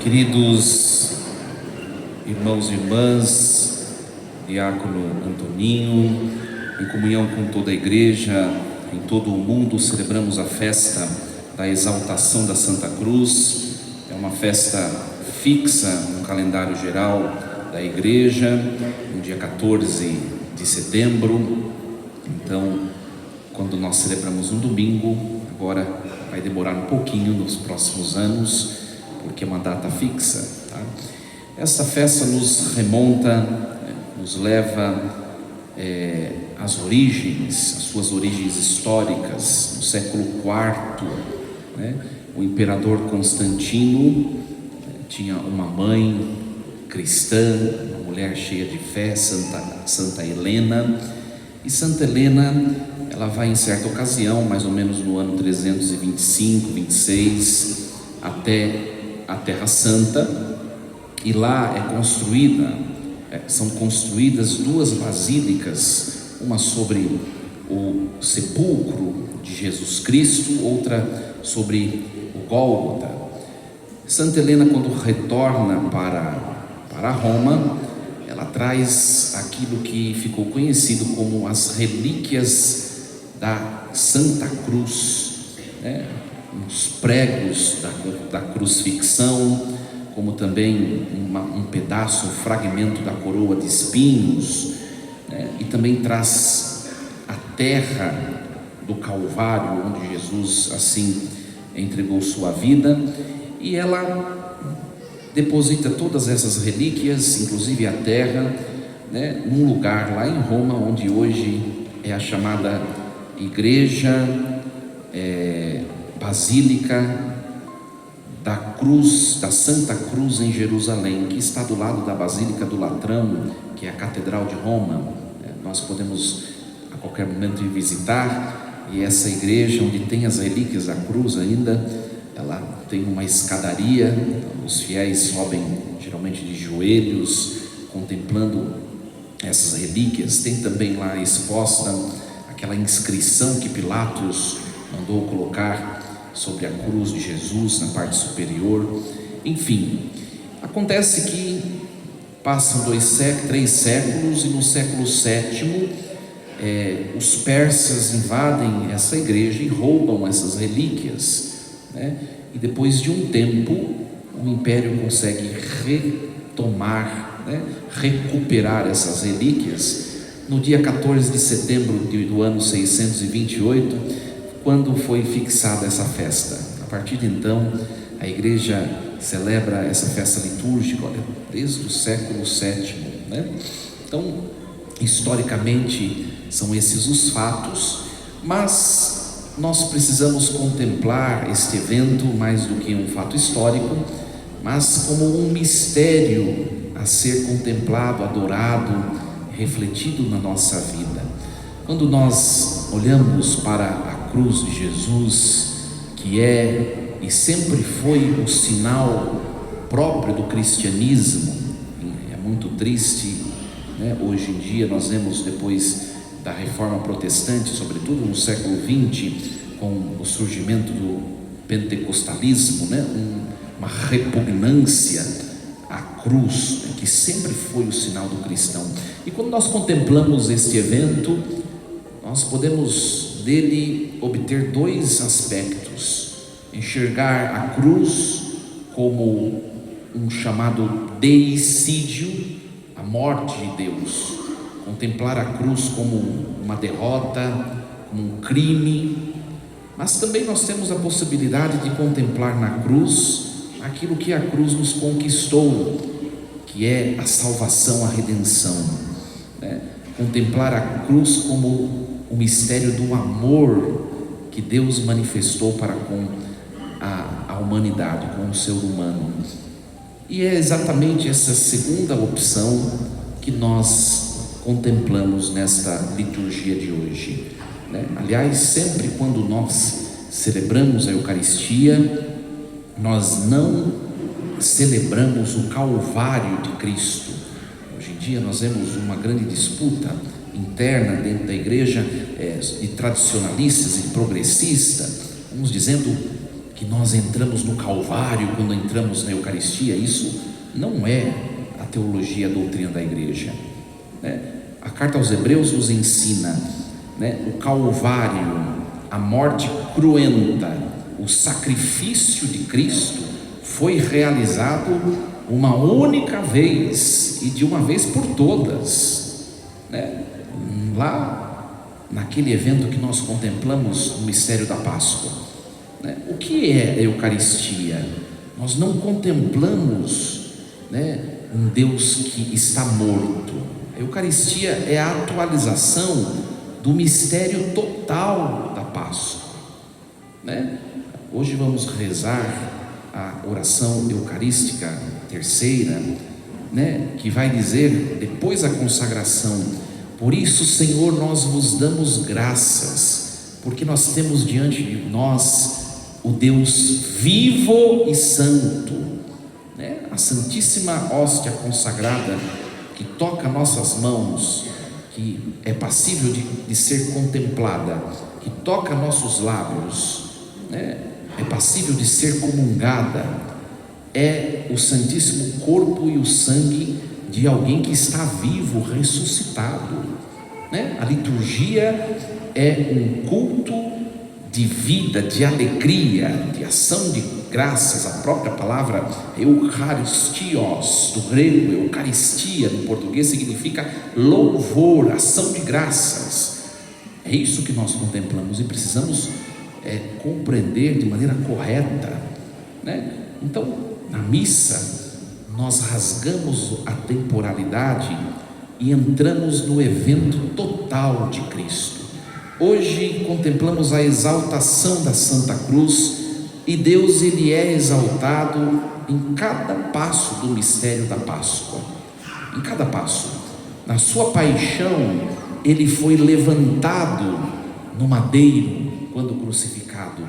Queridos irmãos e irmãs, diácono Antoninho, em comunhão com toda a igreja, em todo o mundo, celebramos a festa da exaltação da Santa Cruz. É uma festa fixa no calendário geral da igreja, no dia 14 de setembro. Então, quando nós celebramos no domingo, agora vai demorar um pouquinho nos próximos anos, porque é uma data fixa, tá? Essa festa nos remonta, nos leva às origens, às suas origens históricas. No século IV, o imperador Constantino tinha uma mãe cristã, uma mulher cheia de fé, Santa Helena. E Santa Helena, ela vai em certa ocasião, mais ou menos no ano 325, 26, até a Terra Santa, e lá são construídas duas basílicas, uma sobre o sepulcro de Jesus Cristo, outra sobre o Gólgota. Santa Helena, quando retorna para Roma, ela traz aquilo que ficou conhecido como as relíquias da Santa Cruz, os pregos da crucifixão, como também um pedaço, um fragmento da coroa de espinhos, e também traz a terra do Calvário, onde Jesus assim entregou sua vida, e ela deposita todas essas relíquias, inclusive a terra, num lugar lá em Roma, onde hoje é a chamada Igreja Basílica da Cruz, da Santa Cruz em Jerusalém, que está do lado da Basílica do Latrão, que é a Catedral de Roma. Nós podemos a qualquer momento ir visitar, e essa igreja onde tem as relíquias da cruz ainda, ela tem uma escadaria, os fiéis sobem geralmente de joelhos, contemplando essas relíquias. Tem também lá exposta aquela inscrição que Pilatos mandou colocar sobre a cruz de Jesus na parte superior. Enfim, acontece que passam 3 séculos, e no século VII os persas invadem essa igreja e roubam essas relíquias, e depois de um tempo o império consegue retomar, recuperar essas relíquias no dia 14 de setembro do ano 628, quando foi fixada essa festa. A partir de então, a igreja celebra essa festa litúrgica, desde o século VII, Então, historicamente, são esses os fatos, mas nós precisamos contemplar este evento mais do que um fato histórico, mas como um mistério a ser contemplado, adorado, refletido na nossa vida. Quando nós olhamos para a cruz de Jesus, que é e sempre foi o sinal próprio do cristianismo, é muito triste, hoje em dia nós vemos, depois da reforma protestante, sobretudo no século XX, com o surgimento do pentecostalismo, uma repugnância à cruz, que sempre foi o sinal do cristão. E quando nós contemplamos este evento, nós podemos dele obter 2 aspectos: enxergar a cruz como um chamado deicídio, a morte de Deus, contemplar a cruz como uma derrota, como um crime, mas também nós temos a possibilidade de contemplar na cruz aquilo que a cruz nos conquistou, que é a salvação, a redenção, contemplar a cruz como o mistério do amor que Deus manifestou para com a humanidade, com o ser humano. E é exatamente essa segunda opção que nós contemplamos nesta liturgia de hoje, Aliás, sempre quando nós celebramos a Eucaristia, nós não celebramos o Calvário de Cristo. Hoje em dia nós vemos uma grande disputa interna dentro da igreja, de tradicionalistas e progressistas, uns dizendo que nós entramos no Calvário quando entramos na Eucaristia. Isso não é a teologia, a doutrina da igreja, né? A carta aos Hebreus nos ensina, né, o Calvário, a morte cruenta, o sacrifício de Cristo foi realizado uma única vez e de uma vez por todas, né? Lá naquele evento que nós contemplamos no mistério da Páscoa, né? O que é a Eucaristia? Nós não contemplamos, né, um Deus que está morto. A Eucaristia é a atualização do mistério total da Páscoa, né? Hoje vamos rezar a oração eucarística terceira, né, que vai dizer, depois da consagração: por isso, Senhor, nós vos damos graças, porque nós temos diante de nós o Deus vivo e santo, né? A Santíssima Hóstia consagrada, que toca nossas mãos, que é passível de ser contemplada, que toca nossos lábios, né? É passível de ser comungada, é o Santíssimo Corpo e o Sangue de alguém que está vivo, ressuscitado, né? A liturgia é um culto de vida, de alegria, de ação de graças. A própria palavra Eucharistios, do grego Eucaristia, no português significa louvor, ação de graças. É isso que nós contemplamos e precisamos compreender de maneira correta, né? Então, na missa, nós rasgamos a temporalidade e entramos no evento total de Cristo. Hoje contemplamos a exaltação da Santa Cruz, e Deus, Ele é exaltado em cada passo do mistério da Páscoa. Em cada passo. Na sua paixão, Ele foi levantado no madeiro quando crucificado,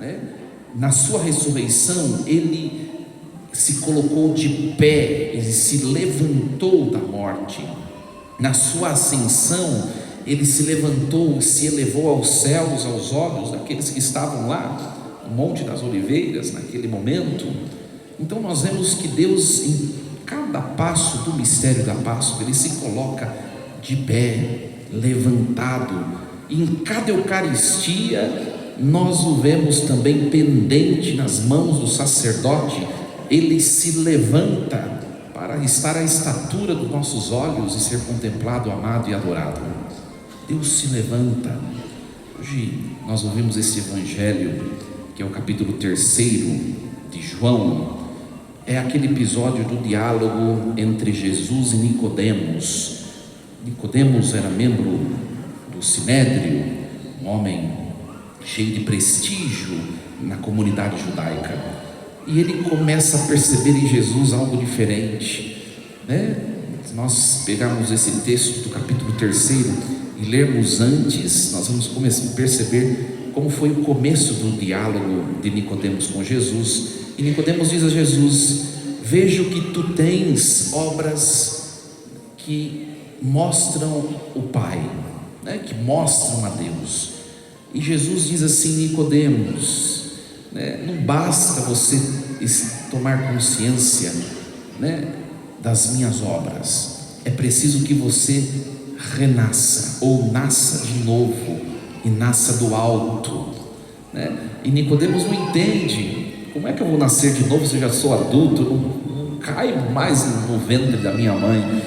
né? Na sua ressurreição, Ele se colocou de pé, Ele se levantou da morte. Na sua ascensão, Ele se levantou, se elevou aos céus, aos olhos daqueles que estavam lá no Monte das Oliveiras naquele momento. Então nós vemos que Deus, em cada passo do mistério da Páscoa, Ele se coloca de pé, levantado. E em cada Eucaristia nós o vemos também pendente nas mãos do sacerdote. Ele se levanta para estar à estatura dos nossos olhos e ser contemplado, amado e adorado. Deus se levanta. Hoje nós ouvimos esse evangelho, que é o capítulo 3 de João. É aquele episódio do diálogo entre Jesus e Nicodemos. Nicodemos era membro do Sinédrio, um homem cheio de prestígio na comunidade judaica, e ele começa a perceber em Jesus algo diferente, né? Se nós pegarmos esse texto do capítulo 3 e lermos antes, nós vamos perceber como foi o começo do diálogo de Nicodemos com Jesus. E Nicodemos diz a Jesus: vejo que tu tens obras que mostram o Pai, né? Que mostram a Deus. E Jesus diz assim: Nicodemos, né? Não basta você tomar consciência, né, das minhas obras, é preciso que você renasça, ou nasça de novo, e nasça do alto, né? E Nicodemos não entende: como é que eu vou nascer de novo se eu já sou adulto, não caio mais no ventre da minha mãe?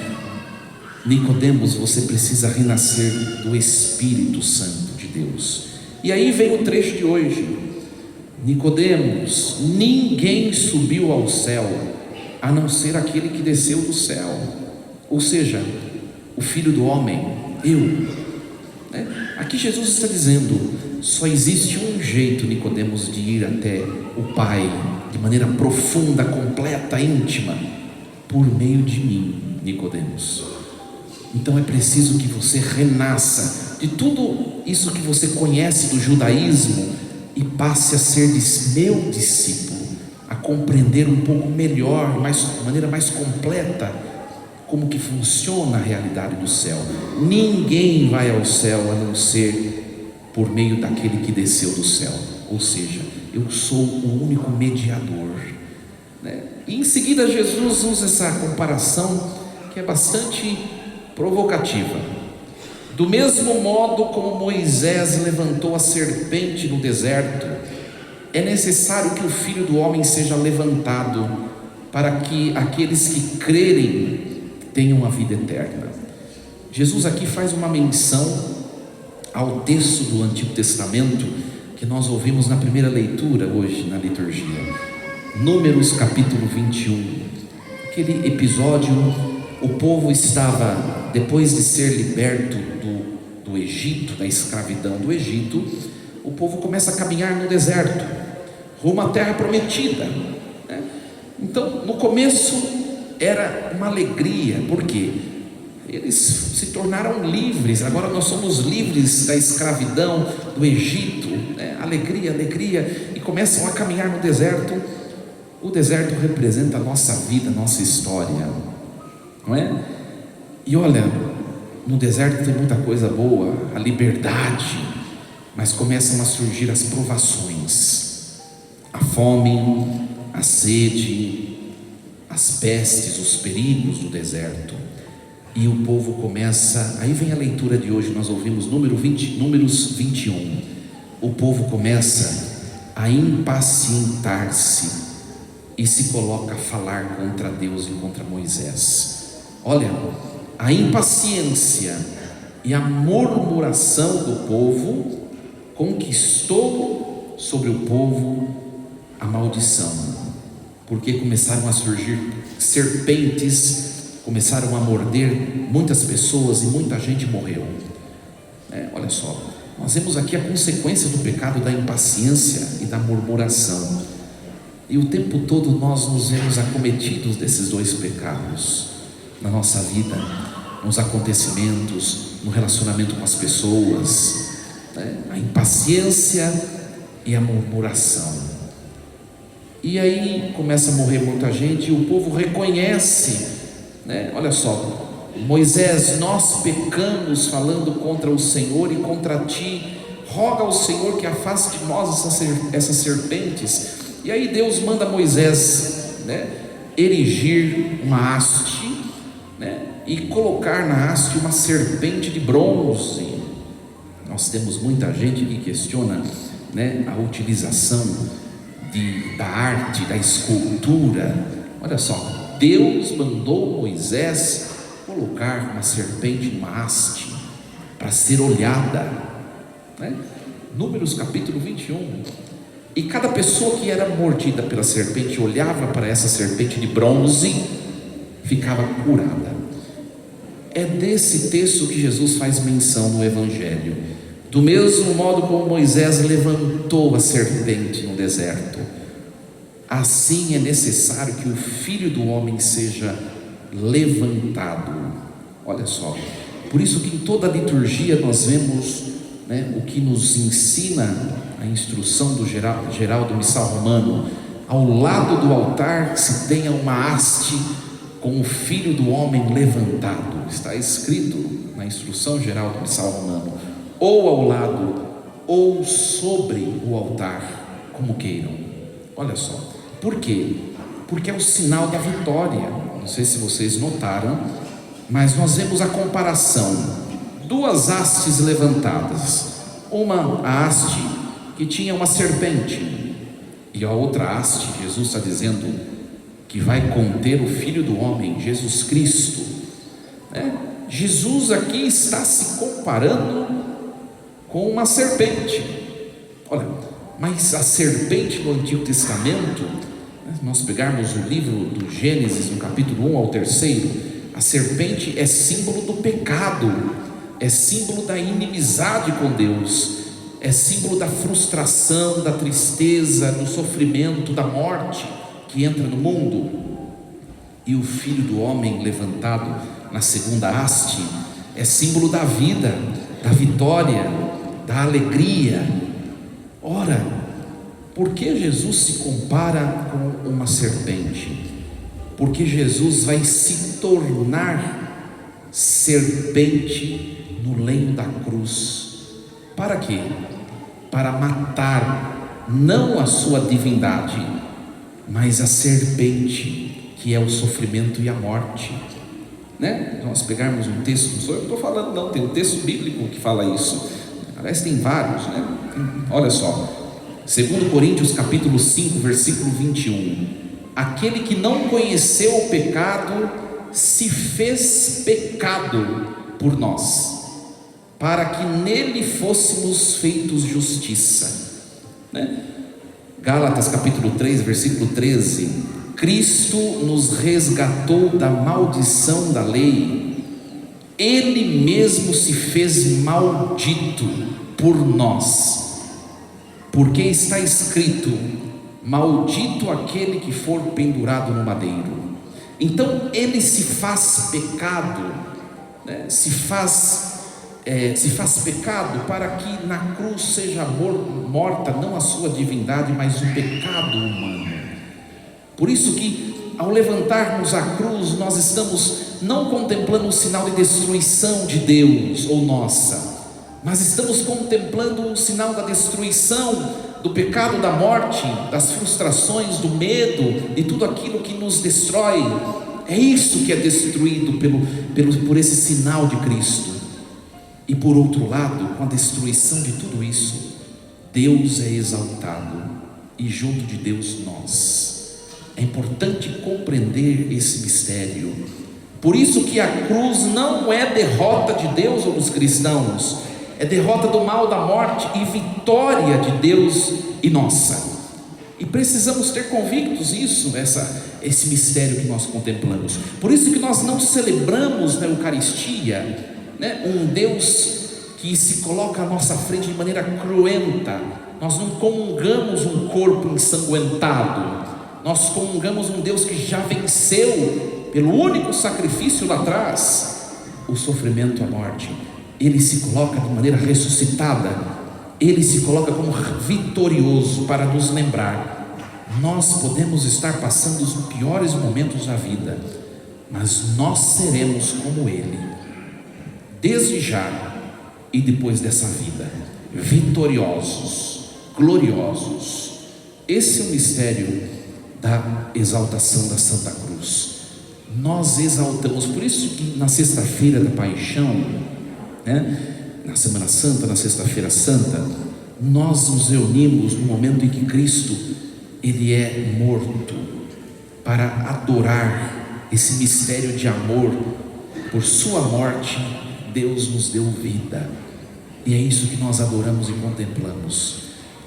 Nicodemos, você precisa renascer do Espírito Santo de Deus. E aí vem o trecho de hoje: Nicodemos, ninguém subiu ao céu a não ser aquele que desceu do céu, ou seja, o Filho do Homem, eu, né? Aqui Jesus está dizendo: só existe um jeito, Nicodemos, de ir até o Pai de maneira profunda, completa, íntima, por meio de mim, Nicodemos. Então é preciso que você renasça de tudo isso que você conhece do judaísmo e passe a ser meu discípulo, a compreender um pouco melhor, de maneira mais completa, como que funciona a realidade do céu. Ninguém vai ao céu a não ser por meio daquele que desceu do céu. Ou seja, eu sou o único mediador, né? E em seguida Jesus usa essa comparação que é bastante provocativa. Do mesmo modo como Moisés levantou a serpente no deserto, é necessário que o Filho do Homem seja levantado, para que aqueles que crerem tenham a vida eterna. Jesus aqui faz uma menção ao texto do Antigo Testamento que nós ouvimos na primeira leitura hoje na liturgia, Números capítulo 21. Aquele episódio, o povo estava, depois de ser liberto do Egito, da escravidão do Egito, o povo começa a caminhar no deserto, rumo à terra prometida, né? Então, no começo era uma alegria, porque eles se tornaram livres. Agora nós somos livres da escravidão do Egito, né? Alegria, alegria, e começam a caminhar no deserto. O deserto representa a nossa vida, a nossa história, não é? E olha, no deserto tem muita coisa boa, a liberdade, mas começam a surgir as provações, a fome, a sede, as pestes, os perigos do deserto. E o povo começa, aí vem a leitura de hoje, nós ouvimos Números 21. O povo começa a impacientar-se e se coloca a falar contra Deus e contra Moisés. Olha, a impaciência e a murmuração do povo conquistou sobre o povo a maldição, porque começaram a surgir serpentes, começaram a morder muitas pessoas e muita gente morreu. Olha só, nós vemos aqui a consequência do pecado da impaciência e da murmuração, e o tempo todo nós nos vemos acometidos desses dois pecados na nossa vida, nos acontecimentos, no relacionamento com as pessoas, né? A impaciência e a murmuração. E aí começa a morrer muita gente, e o povo reconhece, né? Olha só, Moisés, nós pecamos falando contra o Senhor e contra ti, roga ao Senhor que afaste de nós essas serpentes. E aí Deus manda Moisés, né, erigir uma haste, né, e colocar na haste uma serpente de bronze. Nós temos muita gente que questiona, né, a utilização da arte, da escultura. Olha só, Deus mandou Moisés colocar uma serpente numa haste para ser olhada, né? Números capítulo 21. E cada pessoa que era mordida pela serpente olhava para essa serpente de bronze, ficava curada. É desse texto que Jesus faz menção no Evangelho. Do mesmo modo como Moisés levantou a serpente no deserto, assim é necessário que o Filho do Homem seja levantado. Olha só, por isso que em toda a liturgia nós vemos, né, o que nos ensina a instrução do Geraldo Missal Romano: ao lado do altar se tenha uma haste com o Filho do Homem levantado. Está escrito na instrução geral do Missal Romano, ou ao lado ou sobre o altar, como queiram. Olha só, por quê? Porque é o sinal da vitória. Não sei se vocês notaram, mas nós vemos a comparação: duas hastes levantadas, uma haste que tinha uma serpente, e a outra haste, Jesus está dizendo que vai conter o Filho do Homem, Jesus Cristo, né? Jesus aqui está se comparando com uma serpente. Olha, mas a serpente no Antigo Testamento, se nós pegarmos o livro do Gênesis, no capítulo 1 ao 3, a serpente é símbolo do pecado, é símbolo da inimizade com Deus, é símbolo da frustração, da tristeza, do sofrimento, da morte que entra no mundo. E o Filho do Homem levantado na segunda haste é símbolo da vida, da vitória, da alegria. Ora, por que Jesus se compara com uma serpente? Porque Jesus vai se tornar serpente no lenho da cruz, Para quê? Para matar não a sua divindade, mas a serpente, que é o sofrimento e a morte, né? Nós pegarmos um texto, não sou eu que estou falando não, tem um texto bíblico que fala isso, aliás tem vários, né? Olha só, 2 Coríntios capítulo 5, versículo 21, aquele que não conheceu o pecado, se fez pecado por nós, para que nele fôssemos feitos justiça, né? Gálatas capítulo 3, versículo 13, Cristo nos resgatou da maldição da lei, Ele mesmo se fez maldito por nós, porque está escrito, maldito aquele que for pendurado no madeiro. Então Ele se faz pecado, né? se faz pecado para que na cruz seja morta não a sua divindade, mas o pecado humano. Por isso que ao levantarmos a cruz, nós estamos não contemplando o sinal de destruição de Deus ou nossa, mas estamos contemplando o sinal da destruição do pecado, da morte, das frustrações, do medo, de tudo aquilo que nos destrói. É isso que é destruído por esse sinal de Cristo. E por outro lado, com a destruição de tudo isso, Deus é exaltado, e junto de Deus nós. É importante compreender esse mistério. Por isso que a cruz não é derrota de Deus ou dos cristãos, é derrota do mal, da morte e vitória de Deus e nossa. E precisamos ter convictos isso, esse mistério que nós contemplamos. Por isso que nós não celebramos na Eucaristia, né, um Deus que se coloca à nossa frente de maneira cruenta. Nós não comungamos um corpo ensanguentado, nós comungamos um Deus que já venceu pelo único sacrifício lá atrás, o sofrimento, a morte. Ele se coloca de maneira ressuscitada, Ele se coloca como vitorioso para nos lembrar, nós podemos estar passando os piores momentos da vida, mas nós seremos como Ele, desde já e depois dessa vida, vitoriosos, gloriosos. Esse é o mistério da exaltação da Santa Cruz. Nós exaltamos, por isso que na sexta-feira da Paixão, né, na Semana Santa, na Sexta-feira Santa, nós nos reunimos no momento em que Cristo, Ele é morto, para adorar esse mistério de amor. Por sua morte, Deus nos deu vida, e é isso que nós adoramos e contemplamos.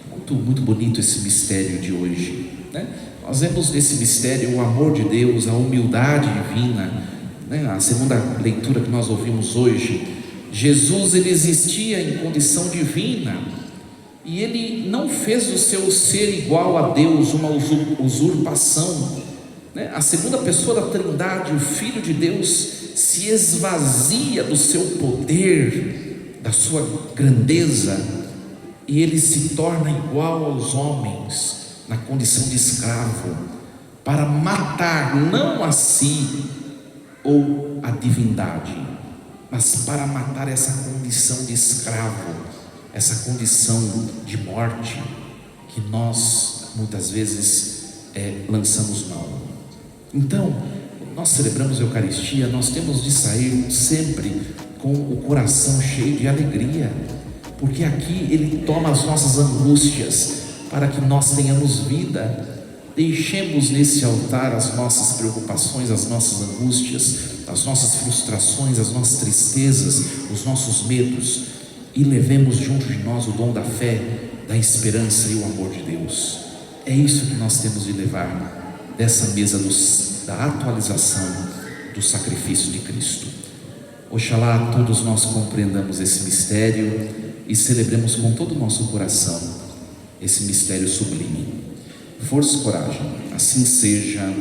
Muito, muito bonito esse mistério de hoje, né? Nós vemos nesse mistério o amor de Deus, a humildade divina, né? A segunda leitura que nós ouvimos hoje, Jesus, Ele existia em condição divina, e Ele não fez o seu ser igual a Deus uma usurpação, né? A segunda pessoa da Trindade, o Filho de Deus, se esvazia do seu poder, da sua grandeza, e Ele se torna igual aos homens, na condição de escravo, para matar não a si ou a divindade, mas para matar essa condição de escravo, essa condição de morte que nós muitas vezes lançamos mão. Então, nós celebramos a Eucaristia, nós temos de sair sempre com o coração cheio de alegria, porque aqui Ele toma as nossas angústias para que nós tenhamos vida. Deixemos nesse altar as nossas preocupações, as nossas angústias, as nossas frustrações, as nossas tristezas, os nossos medos, e levemos junto de nós o dom da fé, da esperança e o amor de Deus. É isso que nós temos de levar dessa mesa da atualização do sacrifício de Cristo. Oxalá todos nós compreendamos esse mistério e celebremos com todo o nosso coração esse mistério sublime. Força e coragem, assim seja.